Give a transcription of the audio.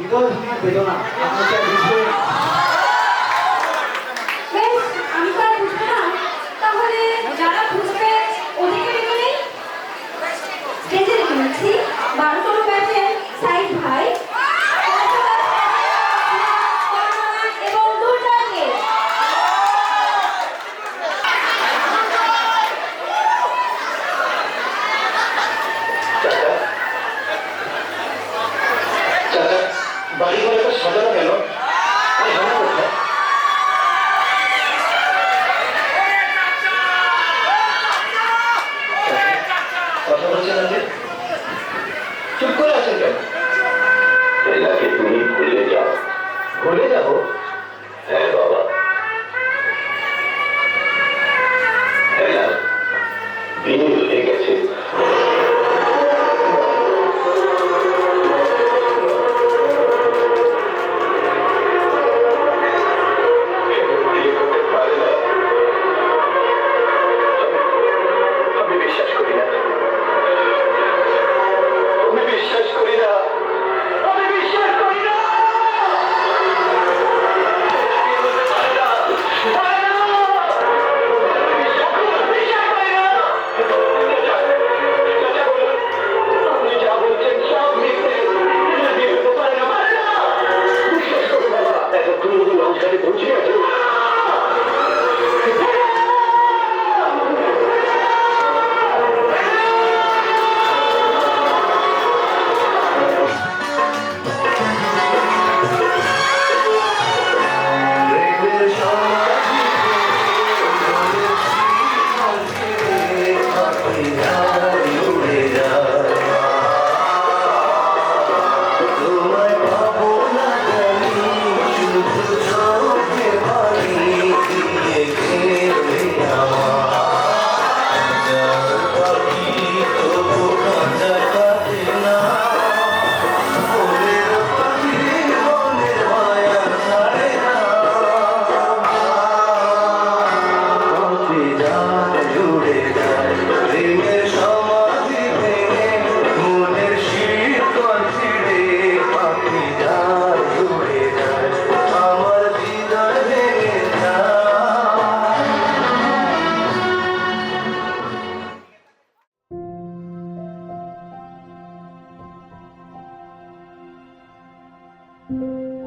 হৃদয় বেদনা আপনাকে বিষয়ে বেশ, আমি তো আর বুঝবো না। তাহলে যারা বুঝবে ওদেরকে ডেকে নেই। স্টেজে রেখে নিচ্ছি 12তম ব্যাচের সাইদ ভাই এবং দুর্গাকে। চাচা বাড়ি ঘরে তো সাজানো কেন? কথা বলছেন না যে, চুপ করে আছেন কেন? এলাকে তুমি ভুলে যাও। ভুলে যাবো? হ্যাঁ বাবা, এলা দিন হয়ে গেছে। Thank you.